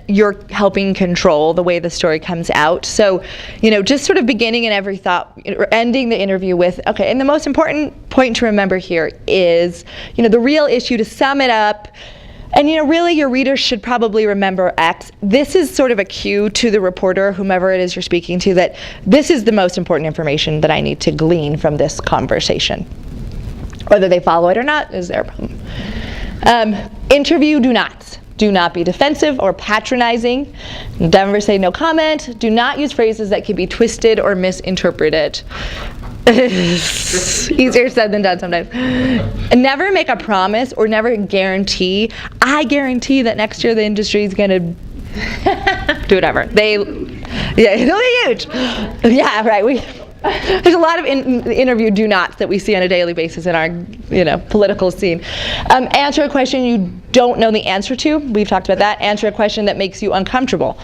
you're helping control the way the story comes out. So, just sort of beginning in every thought, or ending the interview with, okay, and the most important point to remember here is, the real issue, to sum it up. And really your readers should probably remember X. This is sort of a cue to the reporter, whomever it is you're speaking to, that this is the most important information that I need to glean from this conversation. Whether they follow it or not is their problem. Interview do not. Do not be defensive or patronizing. Never say no comment. Do not use phrases that can be twisted or misinterpreted. Easier said than done sometimes. And never make a promise or never guarantee. I guarantee that next year the industry is going to do whatever. It'll be huge. Yeah, right. There's a lot of interview do nots that we see on a daily basis in our, political scene. Answer a question you don't know the answer to. We've talked about that. Answer a question that makes you uncomfortable.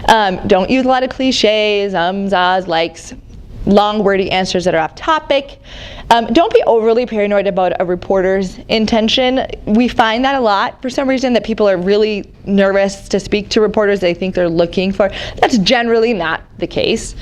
Don't use a lot of cliches, ahs, likes, long, wordy answers that are off topic. Don't be overly paranoid about a reporter's intention. We find that a lot for some reason, that people are really nervous to speak to reporters they think they're looking for. That's generally not the case.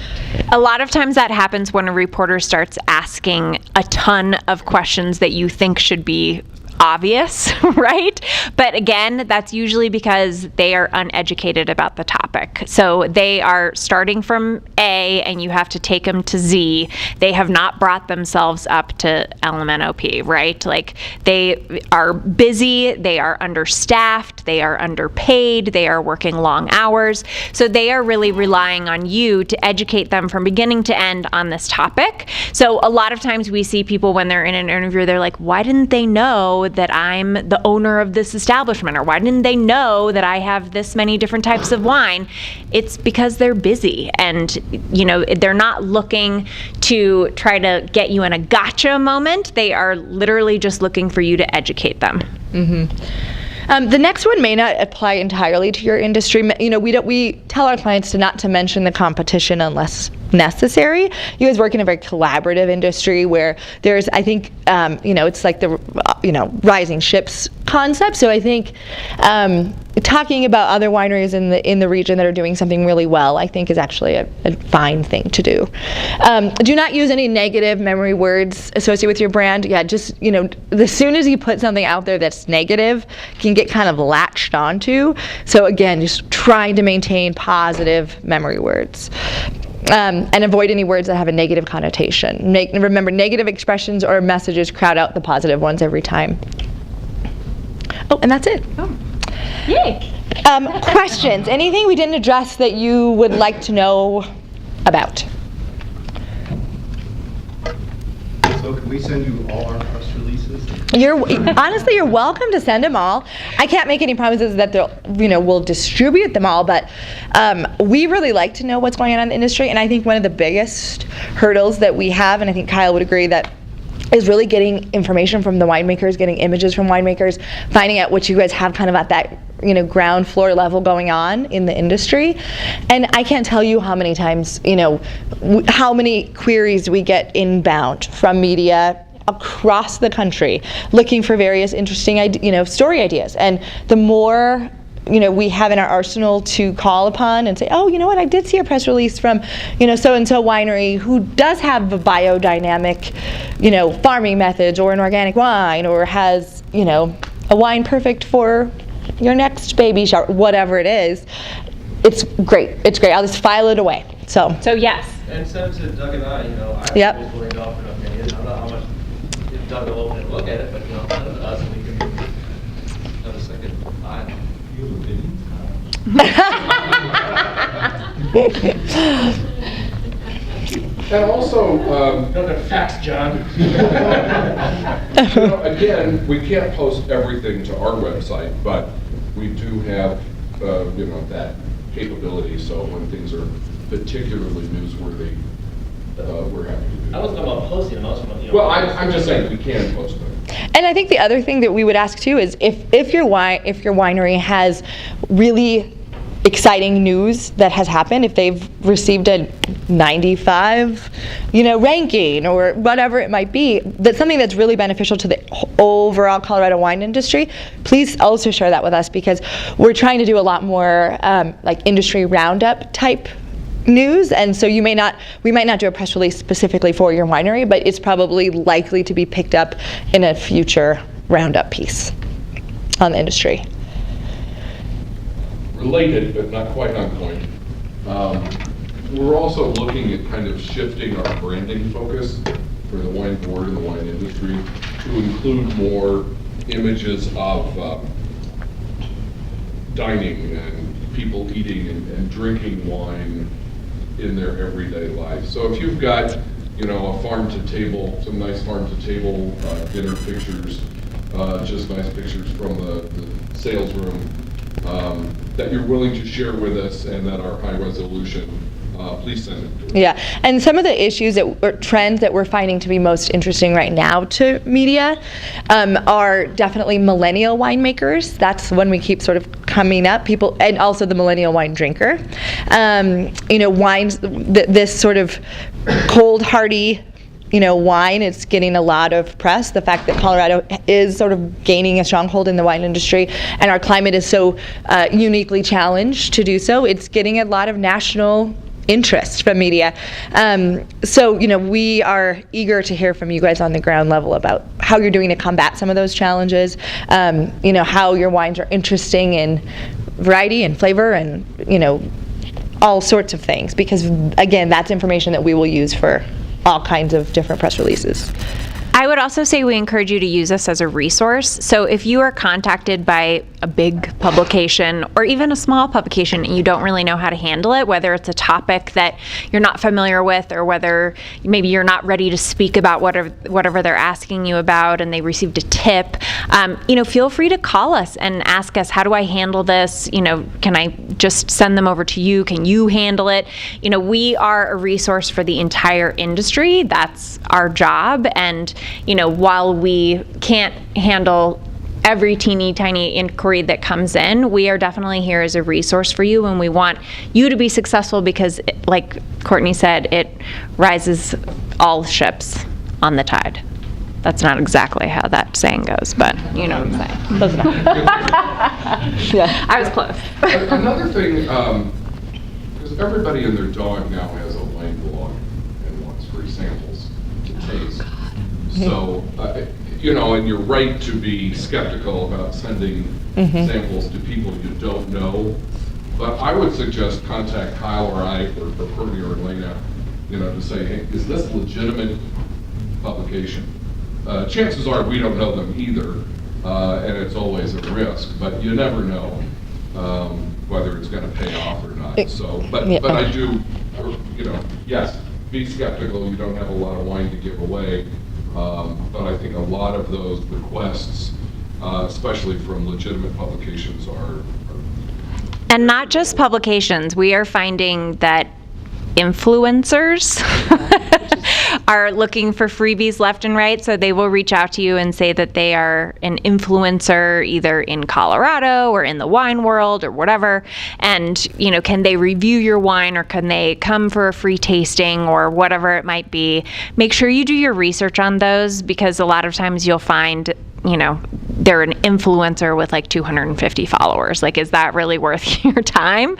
A lot of times that happens when a reporter starts asking a ton of questions that you think should be obvious, right? But again, that's usually because they are uneducated about the topic. So they are starting from A and you have to take them to Z. They have not brought themselves up to LMNOP, right? Like, they are busy, they are understaffed, they are underpaid, they are working long hours. So they are really relying on you to educate them from beginning to end on this topic. So a lot of times we see people when they're in an interview, they're like, why didn't they know that I'm the owner of this establishment? Or why didn't they know that I have this many different types of wine? It's because they're busy, and they're not looking to try to get you in a gotcha moment. They are literally just looking for you to educate them. Mm-hmm. The next one may not apply entirely to your industry. We tell our clients not to mention the competition unless necessary. You guys work in a very collaborative industry where there's, I think, it's like the, rising ships concept. So I think talking about other wineries in the region that are doing something really well, I think, is actually a fine thing to do. Do not use any negative memory words associated with your brand. Yeah, just, as soon as you put something out there that's negative, can get kind of latched onto. So again, just trying to maintain positive memory words. And avoid any words that have a negative connotation. Remember, negative expressions or messages crowd out the positive ones every time. Oh, and that's it. Oh. Yay. Questions? Anything we didn't address that you would like to know about? So can we send you all our press releases? Honestly, you're welcome to send them all. I can't make any promises that we'll distribute them all, but we really like to know what's going on in the industry. And I think one of the biggest hurdles that we have, and I think Kyle would agree, that is really getting information from the winemakers, getting images from winemakers, finding out what you guys have kind of at that ground floor level going on in the industry. And I can't tell you how many times, how many queries we get inbound from media across the country looking for various interesting story ideas. And the more we have in our arsenal to call upon and say, oh, you know what, I did see a press release from, so-and-so winery who does have a biodynamic, farming methods, or an organic wine, or has, a wine perfect for your next baby shower, whatever it is. It's great. It's great. I'll just file it away. So yes. And send it to Doug and I, Yep. I was willing to offer an opinion. I don't know how much Doug will open and look at it, but, send it to us and we can have a second eye. And also, don't have facts, John. Again, we can't post everything to our website, but we do have, that capability. So when things are particularly newsworthy, we're happy to do that. I wasn't talking about posting them. I was talking about, Well, I'm just saying we can post them. And I think the other thing that we would ask too is if your winery has really exciting news that has happened, if they've received a 95, ranking or whatever it might be, that's something that's really beneficial to the overall Colorado wine industry, please also share that with us, because we're trying to do a lot more like industry roundup type news, and so we might not do a press release specifically for your winery, but it's probably likely to be picked up in a future roundup piece on the industry. Related, but not quite on point. We're also looking at kind of shifting our branding focus for the wine board and the wine industry to include more images of dining and people eating and drinking wine in their everyday life. So if you've got, a farm to table, some nice farm to table dinner pictures, just nice pictures from the sales room that you're willing to share with us and that are high resolution, please send it to us. Yeah, and some of the issues or trends that we're finding to be most interesting right now to media are definitely millennial winemakers. That's when we keep sort of coming up, people, and also the millennial wine drinker. Wines, this sort of cold, hearty, wine, it's getting a lot of press. The fact that Colorado is sort of gaining a stronghold in the wine industry, and our climate is so uniquely challenged to do so, it's getting a lot of national interest from media. So we are eager to hear from you guys on the ground level about how you're doing to combat some of those challenges, how your wines are interesting in variety and flavor and, all sorts of things, because again, that's information that we will use for all kinds of different press releases. I would also say we encourage you to use us as a resource. So if you are contacted by a big publication or even a small publication and you don't really know how to handle it, whether it's a topic that you're not familiar with or whether maybe you're not ready to speak about whatever they're asking you about and they received a tip, feel free to call us and ask us, how do I handle this? Can I just send them over to you? Can you handle it? We are a resource for the entire industry. That's our job. And while we can't handle every teeny tiny inquiry that comes in, we are definitely here as a resource for you, and we want you to be successful because, like Courtney said, it rises all ships on the tide. That's not exactly how that saying goes, but you know what I'm saying. Yeah, I was close. Another thing, because everybody and their dog now has a wine blog and wants free samples to taste. So, and you're right to be skeptical about sending samples to people you don't know. But I would suggest contact Kyle or I or Courtney or Elena, to say, hey, is this legitimate publication? Chances are we don't know them either, and it's always a risk. But you never know whether it's going to pay off or not. So, but I do, yes, be skeptical. You don't have a lot of wine to give away. But I think a lot of those requests, especially from legitimate publications, are and not just publications. We are finding that influencers are looking for freebies left and right, so they will reach out to you and say that they are an influencer either in Colorado or in the wine world or whatever, and can they review your wine or can they come for a free tasting or whatever it might be. Make sure you do your research on those, because a lot of times you'll find they're an influencer with like 250 followers. Like, is that really worth your time?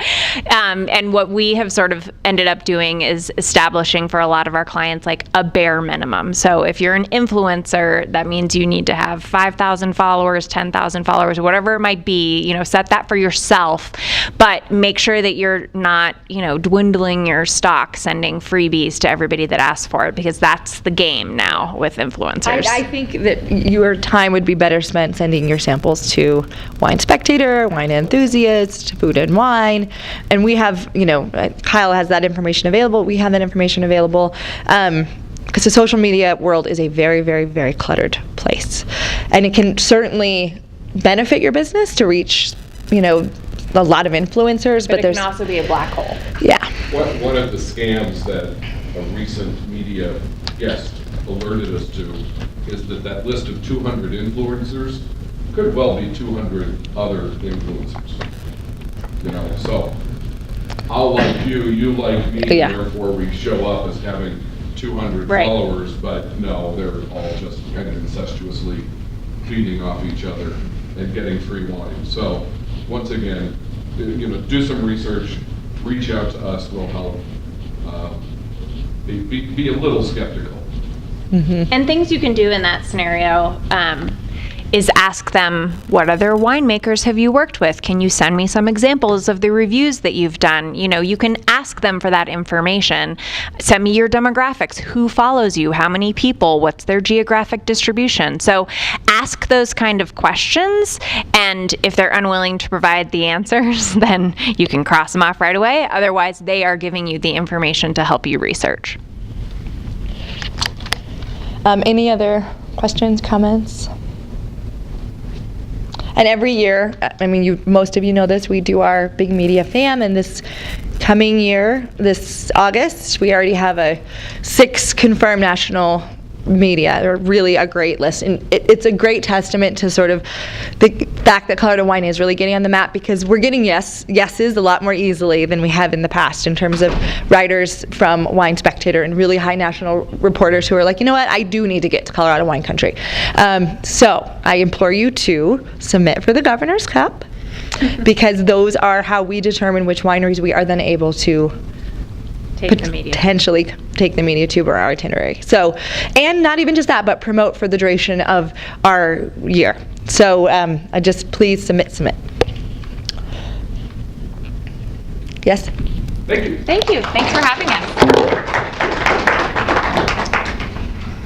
And what we have sort of ended up doing is establishing for a lot of our clients like a bare minimum. So if you're an influencer, that means you need to have 5,000 followers, 10,000 followers, whatever it might be. Set that for yourself, but make sure that you're not, dwindling your stock, sending freebies to everybody that asks for it, because that's the game now with influencers. I think that your time would be better spent sending your samples to Wine Spectator, Wine Enthusiast, Food and Wine, and we have, Kyle has that information available. We have that information available, because the social media world is a very, very, very cluttered place, and it can certainly benefit your business to reach, a lot of influencers, but it can also be a black hole. Yeah. One of the scams that a recent media guest alerted us to is that list of 200 influencers could well be 200 other influencers. So I'll like you like me, Yeah. therefore we show up as having 200 Right. followers, but no, they're all just kind of incestuously feeding off each other and getting free wine. So once again, do some research, reach out to us, we'll help. Be a little skeptical. And things you can do in that scenario is ask them, what other winemakers have you worked with? Can you send me some examples of the reviews that you've done? You can ask them for that information. Send me your demographics. Who follows you? How many people? What's their geographic distribution? So ask those kind of questions, and if they're unwilling to provide the answers, then you can cross them off right away. Otherwise, they are giving you the information to help you research. Any other questions, comments? And every year, most of you know this, we do our big media fam, and this coming year, this August, we already have 6 confirmed national media. They're really a great list, and it's a great testament to sort of the fact that Colorado wine is really getting on the map, because we're getting yeses a lot more easily than we have in the past in terms of writers from Wine Spectator and really high national reporters who are like, you know what, I do need to get to Colorado wine country. So I implore you to submit for the Governor's Cup, because those are how we determine which wineries we are then able to potentially take the media tube or our itinerary. So, and not even just that, but promote for the duration of our year. So I just please submit. Yes? Thank you. Thank you. Thanks for having us.